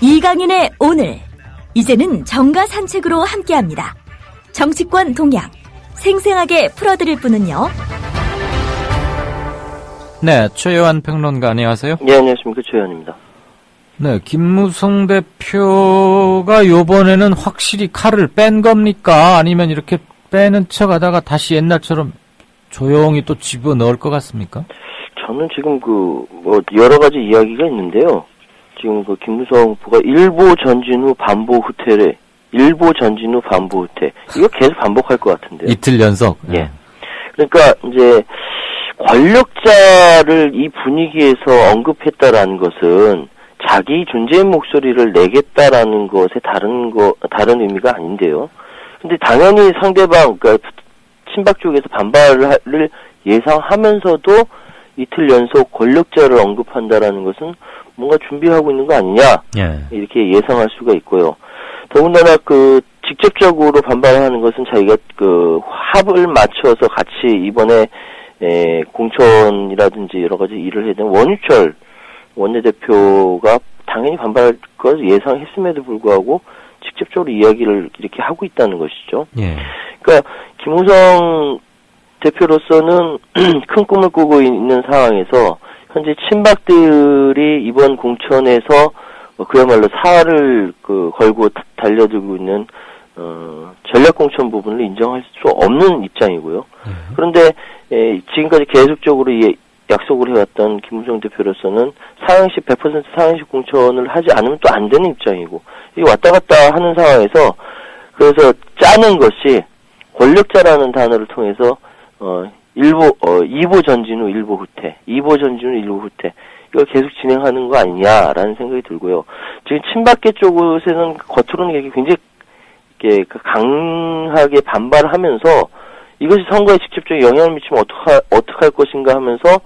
이강인의 오늘, 이제는 정가 산책으로 함께합니다. 정치권 동향, 생생하게 풀어드릴 분은요. 네, 최요한 평론가 안녕하세요. 네, 안녕하십니까. 최요한입니다. 네, 김무성 대표가 요번에는 확실히 칼을 뺀 겁니까? 아니면 이렇게 빼는 척 하다가 다시 옛날처럼 조용히 또 집어넣을 것 같습니까? 저는 지금 여러 가지 이야기가 있는데요. 지금 김무성 후보가 일보 전진 후 반보 후퇴래. 일보 전진 후 반보 후퇴. 이거 계속 반복할 것 같은데요. 이틀 연속? 예. 그러니까 이제 권력자를 이 분위기에서 언급했다라는 것은 자기 존재의 목소리를 내겠다라는 것에 다른 의미가 아닌데요. 근데 당연히 상대방, 그러니까 친박 쪽에서 반발을 예상하면서도 이틀 연속 권력자를 언급한다라는 것은 뭔가 준비하고 있는 거 아니냐, 예. 이렇게 예상할 수가 있고요. 더군다나 직접적으로 반발하는 것은 자기가 합을 맞춰서 같이 이번에 공천이라든지 여러 가지 일을 해야 되는 원유철 원내대표가 당연히 반발할 것을 예상했음에도 불구하고 직접적으로 이야기를 이렇게 하고 있다는 것이죠. 예. 그러니까 김무성 대표로서는 큰 꿈을 꾸고 있는 상황에서 현재 친박들이 이번 공천에서 그야말로 살을 걸고 달려들고 있는 전략 공천 부분을 인정할 수 없는 입장이고요. 그런데 지금까지 계속적으로 약속을 해왔던 김무성 대표로서는 상향식 100% 상향식 공천을 하지 않으면 또 안 되는 입장이고, 이 왔다 갔다 하는 상황에서 그래서 짜는 것이 권력자라는 단어를 통해서 2보 전진 후 1보 후퇴, 2보 전진 후 1보 후퇴, 이걸 계속 진행하는 거 아니냐라는 생각이 들고요. 지금 친박계 쪽에서는 겉으로는 굉장히 강하게 반발하면서 이것이 선거에 직접적인 영향을 미치면 어떡할 것인가 하면서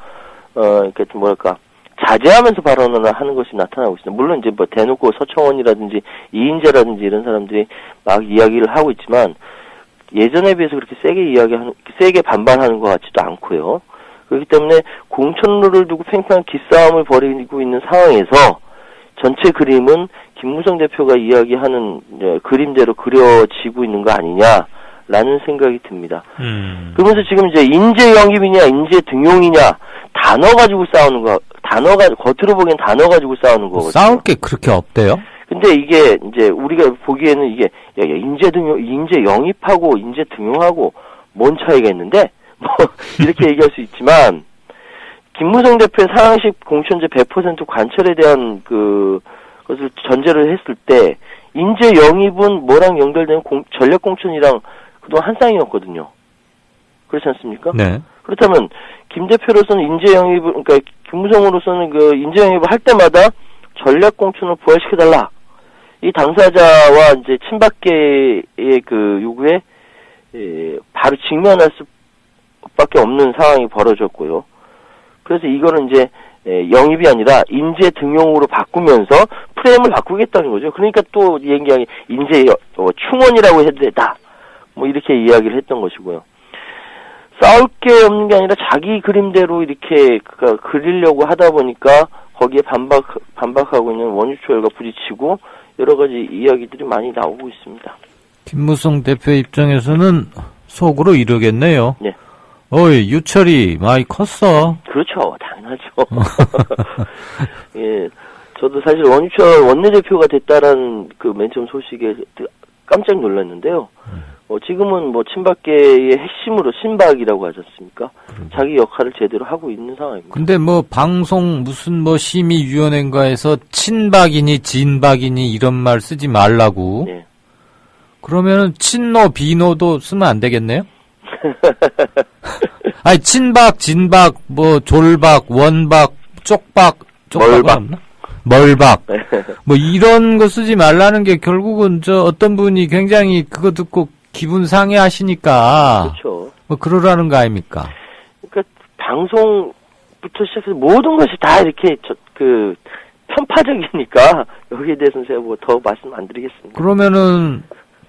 자제하면서 발언을 하는 것이 나타나고 있습니다. 물론 이제 대놓고 서청원이라든지 이인재라든지 이런 사람들이 막 이야기를 하고 있지만 예전에 비해서 그렇게 세게 반발하는 것 같지도 않고요. 그렇기 때문에 공천룰을 두고 팽팽한 기싸움을 벌이고 있는 상황에서 전체 그림은 김무성 대표가 이야기하는 그림대로 그려지고 있는 거 아니냐라는 생각이 듭니다. 그러면서 지금 이제 인재 영입이냐 인재 등용이냐 단어 가지고 싸우는 거, 겉으로 보기엔 단어 가지고 싸우는 거거든요. 싸울 게 그렇게 없대요? 근데 이게 이제 우리가 보기에는 이게 인재 영입하고 인재 등용하고 뭔 차이가 있는데 이렇게 얘기할 수 있지만 김무성 대표의 상향식 공천제 100% 관철에 대한 것을 전제를 했을 때 인재 영입은 뭐랑 연결되는 전략 공천이랑 그동안 한 쌍이었거든요. 그렇지 않습니까? 네. 그렇다면 김 대표로서는 인재 영입을, 그러니까 김무성으로서는 인재 영입을 할 때마다 전략 공천을 부활시켜달라. 이 당사자와 이제 친박계의 요구에 바로 직면할 수밖에 없는 상황이 벌어졌고요. 그래서 이거는 이제 영입이 아니라 인재 등용으로 바꾸면서 프레임을 바꾸겠다는 거죠. 그러니까 또 얘기하기 인재 충원이라고 해도 되다. 이렇게 이야기를 했던 것이고요. 싸울 게 없는 게 아니라 자기 그림대로 이렇게 그리려고 하다 보니까 거기에 반박하고 있는 원유철과 부딪히고 여러 가지 이야기들이 많이 나오고 있습니다. 김무성 대표 입장에서는 속으로 이러겠네요. 네. 어이, 유철이 많이 컸어. 그렇죠. 당연하죠. 예. 저도 사실 원유철 원내대표가 됐다라는 맨 처음 소식에 깜짝 놀랐는데요. 지금은 친박계의 핵심으로 신박이라고 하지 않습니까? 자기 역할을 제대로 하고 있는 상황입니다. 근데 방송 무슨 심의위원회인가에서 친박이니 진박이니 이런 말 쓰지 말라고. 네. 그러면은 친노 비노도 쓰면 안 되겠네요? 아니 친박 진박 졸박 원박 쪽박 멀박 없나? 멀박 이런 거 쓰지 말라는 게 결국은 어떤 분이 굉장히 그거 듣고 기분 상해하시니까 그렇죠. 그러라는 거 아닙니까? 그러니까 방송부터 시작해서 모든 것이 다 이렇게 편파적이니까 여기에 대해서는 제가 더 말씀 안 드리겠습니다. 그러면은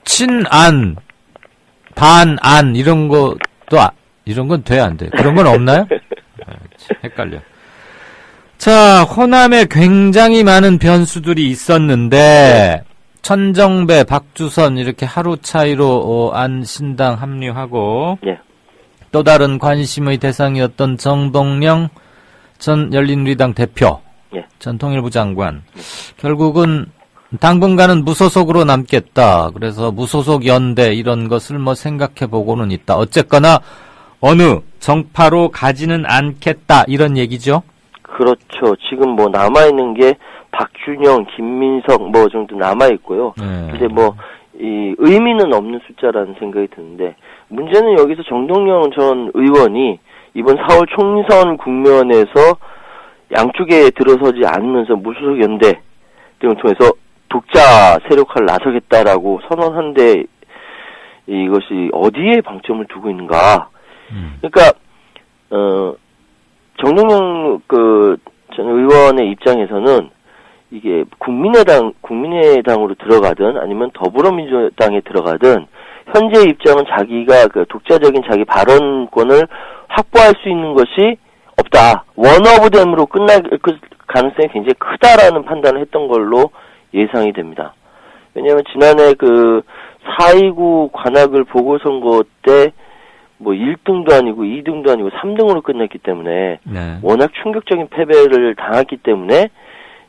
친안 반안 이런 건 돼 안 돼? 그런 건 없나요? 헷갈려. 자, 호남에 굉장히 많은 변수들이 있었는데 천정배, 박주선 이렇게 하루 차이로 안신당 합류하고 예. 또 다른 관심의 대상이었던 정동영 전 열린우리당 대표, 예. 전 통일부 장관. 결국은 당분간은 무소속으로 남겠다. 그래서 무소속 연대 이런 것을 뭐 생각해보고는 있다. 어쨌거나 어느 정파로 가지는 않겠다 이런 얘기죠. 그렇죠. 지금 뭐 남아있는 게 박준영, 김민석 뭐 정도 남아있고요. 근데 뭐 이 의미는 없는 숫자라는 생각이 드는데 문제는 여기서 정동영 전 의원이 이번 4월 총선 국면에서 양쪽에 들어서지 않으면서 무소속 연대 등을 통해서 독자 세력화를 나서겠다라고 선언한데 이것이 어디에 방점을 두고 있는가? 그러니까 정동영 전 의원의 입장에서는 이게 국민의당으로 들어가든 아니면 더불어민주당에 들어가든 현재 입장은 자기가 그 독자적인 자기 발언권을 확보할 수 있는 것이 없다. 원오브댐으로 끝날 그 가능성이 굉장히 크다라는 판단을 했던 걸로 예상이 됩니다. 왜냐하면 지난해 그 4.29 관악을 보궐선거 때 뭐 1등도 아니고 2등도 아니고 3등으로 끝났기 때문에 네. 워낙 충격적인 패배를 당했기 때문에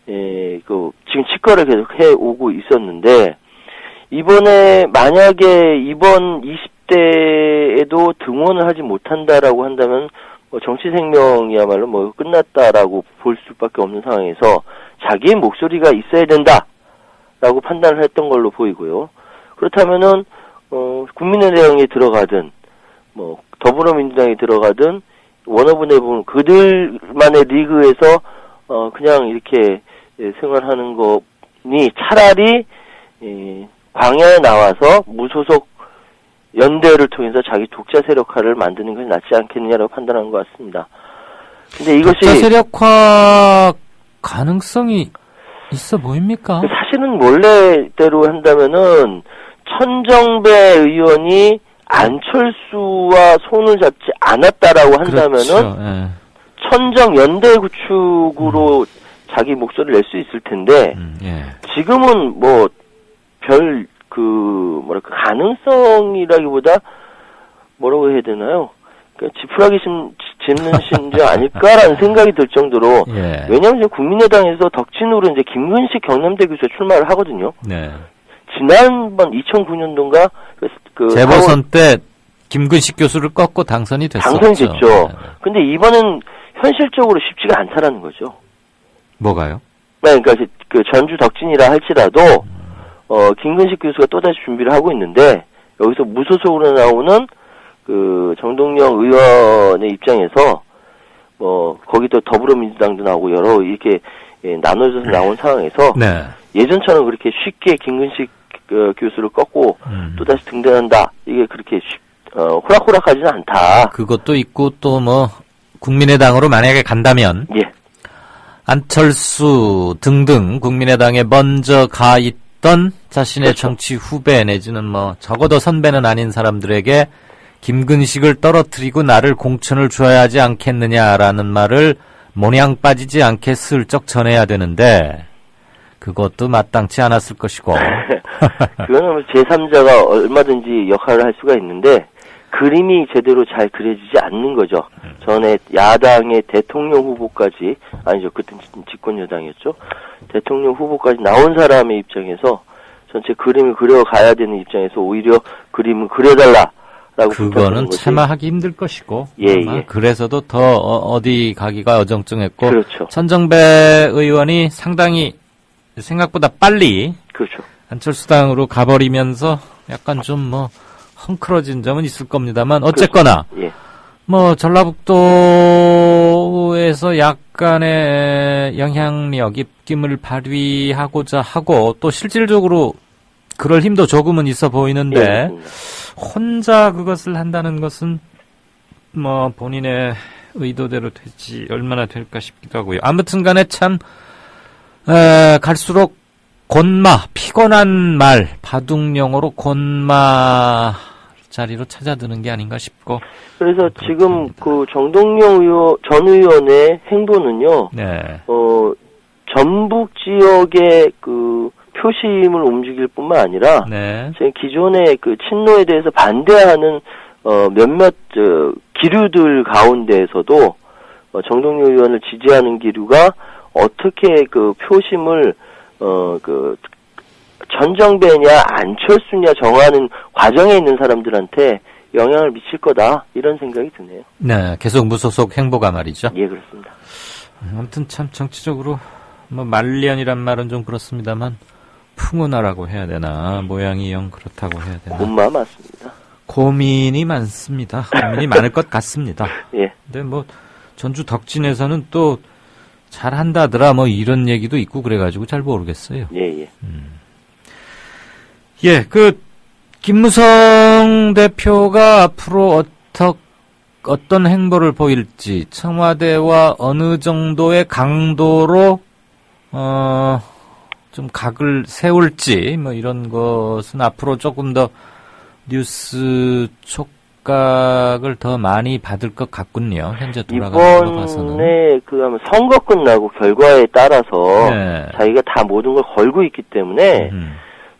지금 치과를 계속 해오고 있었는데 이번에 만약에 이번 20대에도 등원을 하지 못한다라고 한다면 뭐 정치 생명이야말로 뭐 끝났다라고 볼 수밖에 없는 상황에서 자기의 목소리가 있어야 된다라고 판단을 했던 걸로 보이고요. 그렇다면은 국민의당에 들어가든 뭐 더불어민주당에 들어가든 원어분에 보면 그들만의 리그에서 그냥 이렇게 생활하는 거니 차라리 광야에 나와서 무소속 연대를 통해서 자기 독자 세력화를 만드는 것이 낫지 않겠느냐라고 판단한 것 같습니다. 근데 이것이 독자 세력화 가능성이 있어 보입니까? 사실은 원래대로 한다면은 천정배 의원이 안철수와 손을 잡지 않았다라고 한다면은 그렇죠. 예. 천정 연대 구축으로 자기 목소리를 낼 수 있을 텐데 예. 지금은 뭐 별 가능성이라기보다 뭐라고 해야 되나요? 지푸라기 짚는 심정 아닐까라는 생각이 들 정도로 예. 왜냐하면 국민의당에서 덕진으로 이제 김근식 경남대 교수에 출마를 하거든요. 네. 지난번 2009년도인가 재보선 때 김근식 교수를 꺾고 당선이 됐었죠. 당선이 됐죠. 네. 근데 이번엔 현실적으로 쉽지가 않다라는 거죠. 뭐가요? 네, 그러니까 그 전주 덕진이라 할지라도 김근식 교수가 또다시 준비를 하고 있는데 여기서 무소속으로 나오는 그 정동영 의원의 입장에서 뭐 거기도 더불어민주당도 나오고 여러 이렇게 나눠져서 나온 상황에서 네. 예전처럼 그렇게 쉽게 김근식 교수를 꺾고 또다시 등단한다 이게 그렇게 호락호락하지는 않다. 그것도 있고 또 뭐 국민의당으로 만약에 간다면 예. 안철수 등등 국민의당에 먼저 가 있던 자신의 그렇죠. 정치 후배 내지는 뭐 적어도 선배는 아닌 사람들에게 김근식을 떨어뜨리고 나를 공천을 줘야 하지 않겠느냐라는 말을 모냥 빠지지 않게 슬쩍 전해야 되는데 그것도 마땅치 않았을 것이고 그거는 제3자가 얼마든지 역할을 할 수가 있는데 그림이 제대로 잘 그려지지 않는 거죠. 전에 야당의 대통령 후보까지 아니죠. 그때 집권 여당이었죠. 대통령 후보까지 나온 사람의 입장에서 전체 그림을 그려가야 되는 입장에서 오히려 그림을 그려달라라고 그거는 차마 하기 힘들 것이고 예. 그래서도 더 어디 가기가 어정쩡했고 그렇죠. 천정배 의원이 상당히 생각보다 빨리 그렇죠. 안철수당으로 가버리면서 약간 좀 뭐 헝클어진 점은 있을 겁니다만 어쨌거나 그렇죠. 예. 뭐 전라북도에서 약간의 영향력 입김을 발휘하고자 하고 또 실질적으로 그럴 힘도 조금은 있어 보이는데 혼자 그것을 한다는 것은 뭐 본인의 의도대로 되지 얼마나 될까 싶기도 하고요. 아무튼 간에 참 갈수록 곤마, 피곤한 말, 바둑용어로 곤마 자리로 찾아드는 게 아닌가 싶고. 그래서 지금 그 정동영 전 의원의 행보는요. 네. 전북 지역의 그 표심을 움직일 뿐만 아니라 네. 제 기존의 그 친노에 대해서 반대하는 몇몇 기류들 가운데에서도 정동영 의원을 지지하는 기류가 어떻게 그 표심을 그 전정배냐 안철수냐 정하는 과정에 있는 사람들한테 영향을 미칠 거다 이런 생각이 드네요. 네, 계속 무소속 행보가 말이죠. 예, 그렇습니다. 아무튼 참 정치적으로 뭐 말년이란 말은 좀 그렇습니다만 풍운하라고 해야 되나 모양이 영 그렇다고 해야 되나. 고마 맞습니다. 고민이 많습니다. 고민이 많을 것 같습니다. 예. 근데 뭐 전주 덕진에서는 또 잘한다더라 뭐 이런 얘기도 있고 그래가지고 잘 모르겠어요. 예, 예. 예, 그 김무성 대표가 앞으로 어떤 행보를 보일지 청와대와 어느 정도의 강도로 좀 각을 세울지 뭐 이런 것은 앞으로 조금 더 뉴스 촉각을 더 많이 받을 것 같군요. 현재 돌아가는 거 봐서는. 이번에 그 아마 선거 끝나고 결과에 따라서 네. 자기가 다 모든 걸 걸고 있기 때문에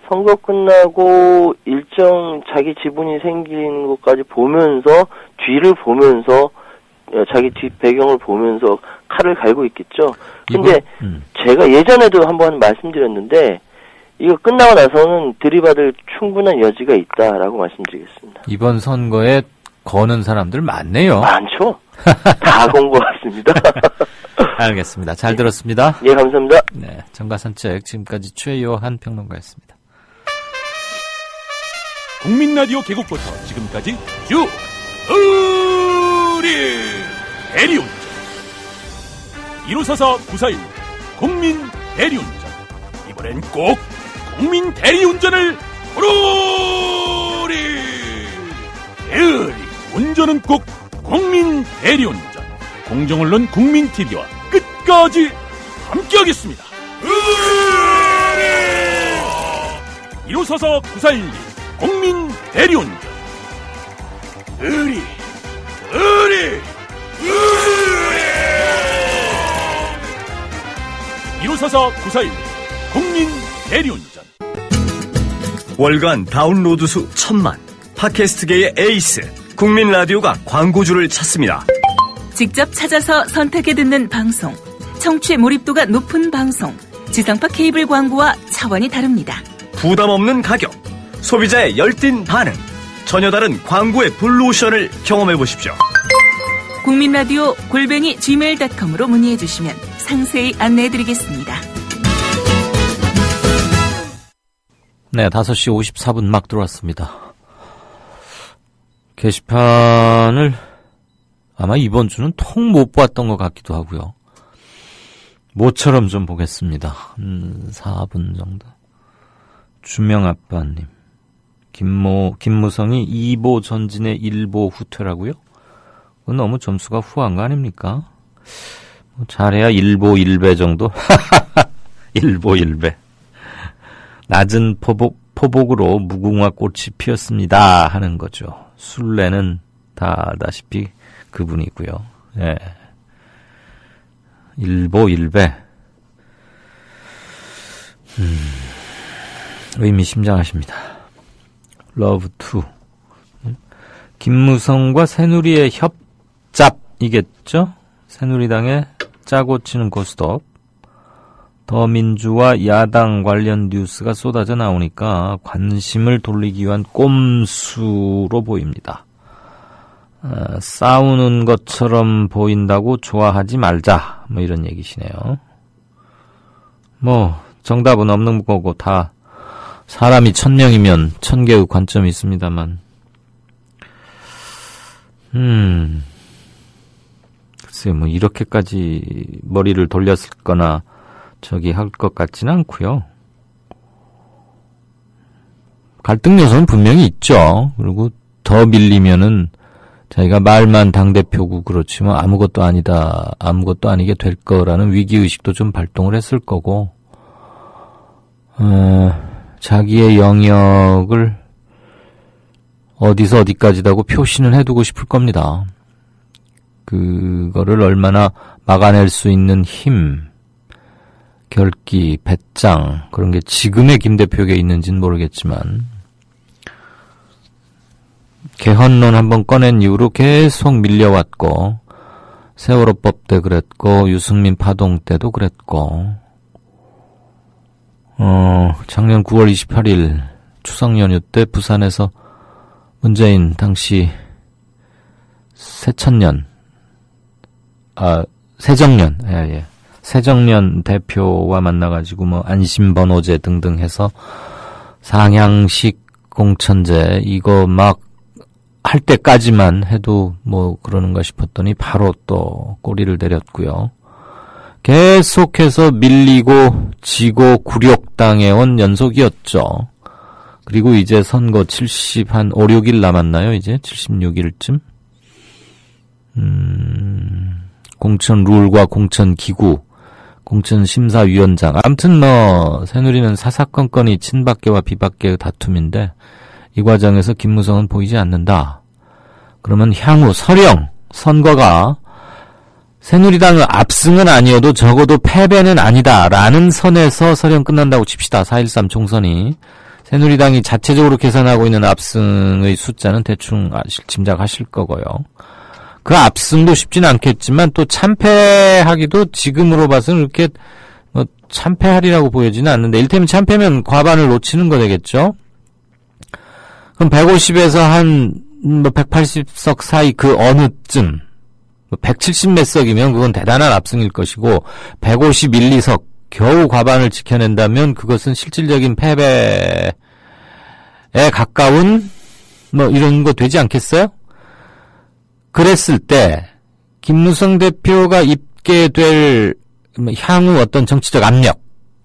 선거 끝나고 일정 자기 지분이 생기는 것까지 보면서 뒤를 보면서 자기 뒷 배경을 보면서 칼을 갈고 있겠죠. 근데 제가 예전에도 한번 말씀드렸는데 이거 끝나고 나서는 들이받을 충분한 여지가 있다라고 말씀드리겠습니다. 이번 선거에 거는 사람들 많네요. 많죠? 다 건 것 같습니다. 알겠습니다. 잘 들었습니다. 예, 감사합니다. 네, 정가산책 지금까지 최요한 평론가였습니다. 국민라디오 개국부터 지금까지 쭉 우리 대리운전 1544 941 국민 대리운전 이번엔 꼭 국민 대리운전을 부르리 대리 운전은 꼭 국민 대리운전 공정언론 국민TV와 끝까지 함께하겠습니다. 1544 941 국민 대리운전 의리 1544 941 국민 대리운전 월간 다운로드 수 1000만 팟캐스트계의 에이스 국민 라디오가 광고주를 찾습니다. 직접 찾아서 선택해 듣는 방송, 청취 몰입도가 높은 방송, 지상파 케이블 광고와 차원이 다릅니다. 부담 없는 가격, 소비자의 열띤 반응, 전혀 다른 광고의 블루오션을 경험해 보십시오. 국민라디오 @gmail.com으로 문의해 주시면 상세히 안내해 드리겠습니다. 네, 5시 54분 막 들어왔습니다. 게시판을 아마 이번 주는 통 못 봤던 것 같기도 하고요. 모처럼 좀 보겠습니다. 4분 정도. 주명아빠님. 김무성이 2보 전진의 1보 후퇴라고요? 그건 너무 점수가 후한 거 아닙니까? 잘해야 1보 1배 정도? 1보 1배. 낮은 포복으로 무궁화 꽃이 피었습니다 하는 거죠. 술래는 다 알다시피 그분이고요. 예. 1보 1배. 의미심장하십니다. 러브2. 김무성과 새누리의 협잡이겠죠? 새누리당에 짜고 치는 고스톱. 더민주와 야당 관련 뉴스가 쏟아져 나오니까 관심을 돌리기 위한 꼼수로 보입니다. 싸우는 것처럼 보인다고 좋아하지 말자. 뭐 이런 얘기시네요. 뭐 정답은 없는 거고 다 사람이 1000명이면 1000개의 관점이 있습니다만 글쎄요, 뭐 이렇게까지 머리를 돌렸을 거나 저기 할 것 같지는 않고요. 갈등 요소는 분명히 있죠. 그리고 더 밀리면은 자기가 말만 당대표고 그렇지만 아무것도 아니다, 아무것도 아니게 될 거라는 위기의식도 좀 발동을 했을 거고, 자기의 영역을 어디서 어디까지다고 표시는 해두고 싶을 겁니다. 그거를 얼마나 막아낼 수 있는 힘, 결기, 배짱 그런 게 지금의 김 대표에게 있는지는 모르겠지만 개헌론 한번 꺼낸 이후로 계속 밀려왔고 세월호법 때 그랬고 유승민 파동 때도 그랬고 작년 9월 28일 추석 연휴 때 부산에서 문재인 당시 새정년 대표와 만나가지고 뭐 안심번호제 등등 해서 상향식 공천제 이거 막 할 때까지만 해도 뭐 그러는가 싶었더니 바로 또 꼬리를 내렸고요. 계속해서 밀리고 지고 굴욕당해온 연속이었죠. 그리고 이제 선거 70한 5, 6일 남았나요? 이제 76일쯤? 공천 룰과 공천 기구, 공천 심사위원장. 아무튼 뭐 새누리는 사사건건이 친박계와 비박계의 다툼인데 이 과정에서 김무성은 보이지 않는다. 그러면 향후 설령 선거가 새누리당의 압승은 아니어도 적어도 패배는 아니다라는 선에서 설령 끝난다고 칩시다. 4.13 총선이. 새누리당이 자체적으로 계산하고 있는 압승의 숫자는 대충 짐작하실 거고요. 그 압승도 쉽지는 않겠지만 또 참패하기도 지금으로 봐서는 그렇게 뭐 참패하리라고 보여지는 않는데 이를테면 참패면 과반을 놓치는 거 되겠죠? 그럼 150에서 한 180석 사이 그 어느쯤 170 몇 석이면 그건 대단한 압승일 것이고 151, 2석 겨우 과반을 지켜낸다면 그것은 실질적인 패배에 가까운 뭐 이런 거 되지 않겠어요? 그랬을 때 김무성 대표가 입게 될 향후 어떤 정치적 압력,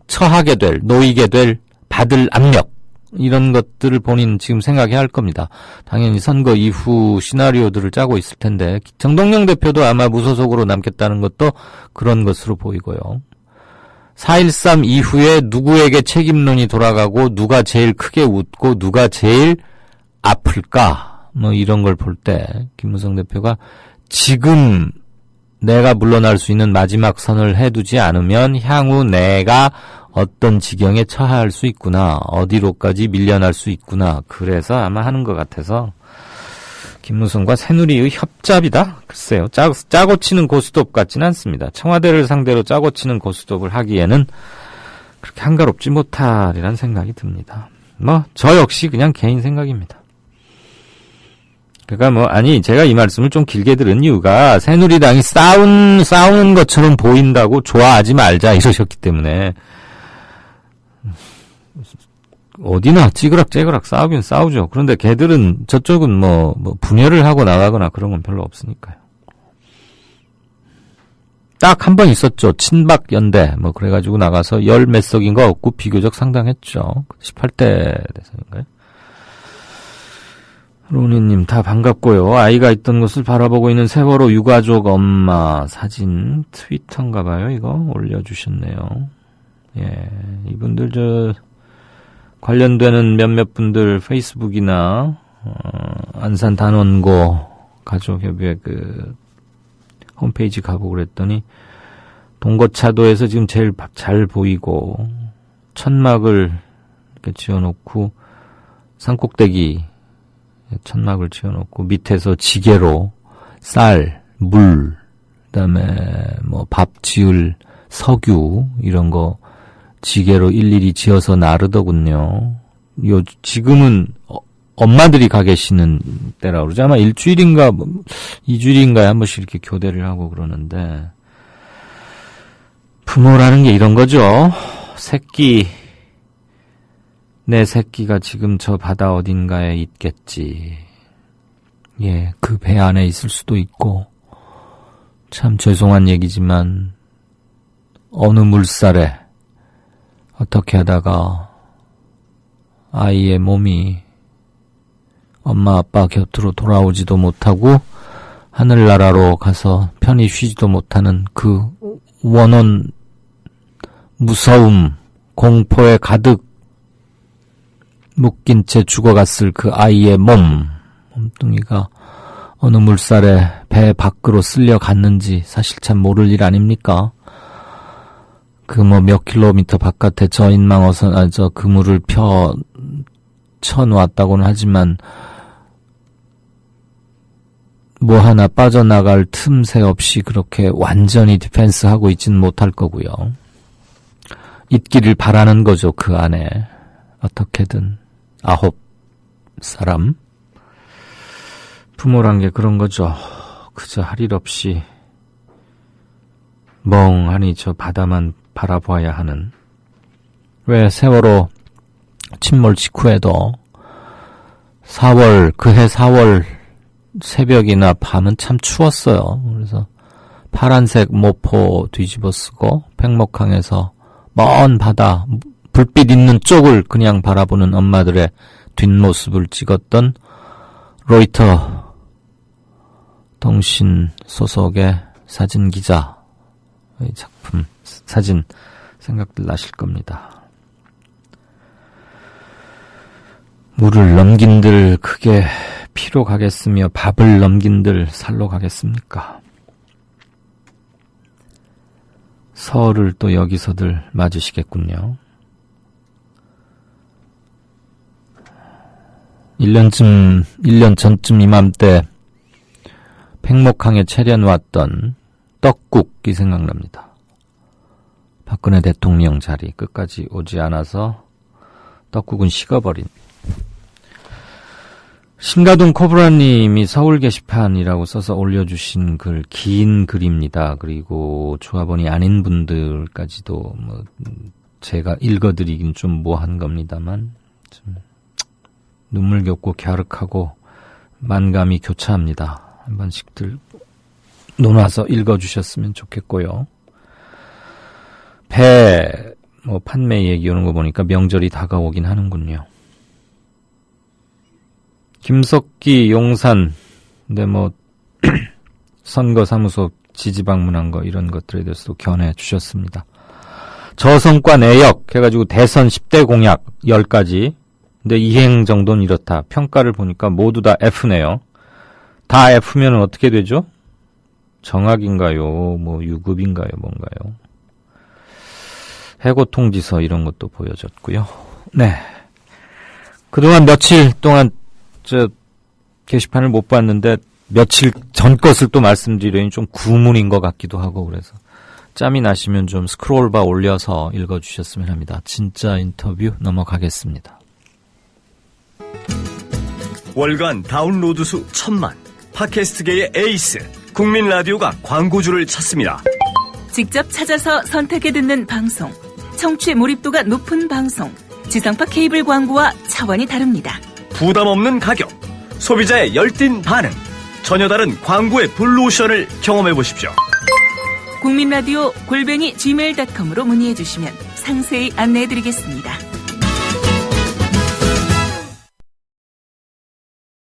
처하게 될, 놓이게 될, 받을 압력 이런 것들을 본인 지금 생각해야 할 겁니다. 당연히 선거 이후 시나리오들을 짜고 있을 텐데 정동영 대표도 아마 무소속으로 남겠다는 것도 그런 것으로 보이고요. 4.13 이후에 누구에게 책임론이 돌아가고 누가 제일 크게 웃고 누가 제일 아플까 뭐 이런 걸 볼 때 김무성 대표가 지금 내가 물러날 수 있는 마지막 선을 해두지 않으면 향후 내가 어떤 지경에 처할 수 있구나. 어디로까지 밀려날 수 있구나. 그래서 아마 하는 것 같아서 김무성과 새누리의 협잡이다? 글쎄요. 짜고 치는 고스톱 같지는 않습니다. 청와대를 상대로 짜고 치는 고스톱을 하기에는 그렇게 한가롭지 못하리란 생각이 듭니다. 뭐 저 역시 그냥 개인 생각입니다. 그러니까 제가 이 말씀을 좀 길게 들은 이유가 새누리당이 싸우는 것처럼 보인다고 좋아하지 말자 이러셨기 때문에 어디나 찌그락찌그락 싸우긴 싸우죠. 그런데 걔들은 저쪽은 뭐 분열을 하고 나가거나 그런 건 별로 없으니까요. 딱 한 번 있었죠. 친박 연대 그래가지고 나가서 열 몇 석인가 없고 비교적 상당했죠. 18대 대선인가요? 로니님 다 반갑고요. 아이가 있던 곳을 바라보고 있는 세월호 유가족 엄마 사진 트위터인가봐요. 이거 올려주셨네요. 예, 이분들 관련되는 몇몇 분들 페이스북이나 안산 단원고 가족협의회 그 홈페이지 가보고 그랬더니 동거차도에서 지금 제일 잘 보이고 천막을 이렇게 지어놓고 산꼭대기 천막을 지어놓고 밑에서 지게로 쌀, 물, 그다음에 밥 지을 석유 이런 거 지게로 일일이 지어서 나르더군요. 지금은 엄마들이 가 계시는 때라 그러죠. 아마 일주일인가 2주일인가에 한 번씩 이렇게 교대를 하고 그러는데 부모라는 게 이런 거죠. 내 새끼가 지금 저 바다 어딘가에 있겠지. 예, 그 배 안에 있을 수도 있고 참 죄송한 얘기지만 어느 물살에 어떻게 하다가 아이의 몸이 엄마 아빠 곁으로 돌아오지도 못하고 하늘나라로 가서 편히 쉬지도 못하는 그 원혼 무서움 공포에 가득 묶인 채 죽어갔을 그 아이의 몸 몸뚱이가 어느 물살에 배 밖으로 쓸려 갔는지 사실 참 모를 일 아닙니까? 그 몇 킬로미터 바깥에 저 인망어선, 저 그물을 쳐놓았다고는 하지만 뭐 하나 빠져나갈 틈새 없이 그렇게 완전히 디펜스 하고 있지는 못할 거고요. 있기를 바라는 거죠, 그 안에. 어떻게든 9사람. 부모란 게 그런 거죠. 그저 할 일 없이 멍하니 저 바다만 바라보아야 하는. 왜 세월호 침몰 직후에도 그해 4월 새벽이나 밤은 참 추웠어요. 그래서 파란색 모포 뒤집어 쓰고 백목항에서 먼 바다 불빛 있는 쪽을 그냥 바라보는 엄마들의 뒷모습을 찍었던 로이터 통신 소속의 사진기자의 작품, 사진 생각들 나실 겁니다. 물을 넘긴들 크게 피로 가겠으며 밥을 넘긴들 살로 가겠습니까? 설을 또 여기서들 맞으시겠군요. 1년 전쯤 이맘때 백목항에 차려놓았던 떡국이 생각납니다. 박근혜 대통령 자리 끝까지 오지 않아서 떡국은 식어버린. 신가동 코브라님이 서울 게시판이라고 써서 올려주신 긴 글입니다. 그리고 조합원이 아닌 분들까지도 제가 읽어드리긴 좀 뭐한 겁니다만 좀 눈물겹고 갸륵하고 만감이 교차합니다. 한 번씩들 논아서 읽어주셨으면 좋겠고요. 배 판매 얘기 오는 거 보니까 명절이 다가오긴 하는군요. 김석기 용산, 근데 선거사무소 지지방문한 거 이런 것들에 대해서도 견해 주셨습니다. 저성과 내역 해가지고 대선 10대 공약 10가지. 근데 이행 정도는 이렇다. 평가를 보니까 모두 다 F네요. 다 F면은 어떻게 되죠? 정학인가요? 유급인가요? 뭔가요? 해고 통지서 이런 것도 보여졌고요. 네. 그동안 며칠 동안 게시판을 못 봤는데 며칠 전 것을 또 말씀드리려니 좀 구문인 것 같기도 하고 그래서 짬이 나시면 좀 스크롤바 올려서 읽어주셨으면 합니다. 진짜 인터뷰 넘어가겠습니다. 월간 다운로드 수 1000만, 팟캐스트계의 에이스, 국민 라디오가 광고주를 찾습니다. 직접 찾아서 선택해 듣는 방송, 청취 몰입도가 높은 방송, 지상파 케이블 광고와 차원이 다릅니다. 부담 없는 가격, 소비자의 열띤 반응, 전혀 다른 광고의 블루오션을 경험해 보십시오. 국민라디오 @gmail.com으로 문의해 주시면 상세히 안내해 드리겠습니다.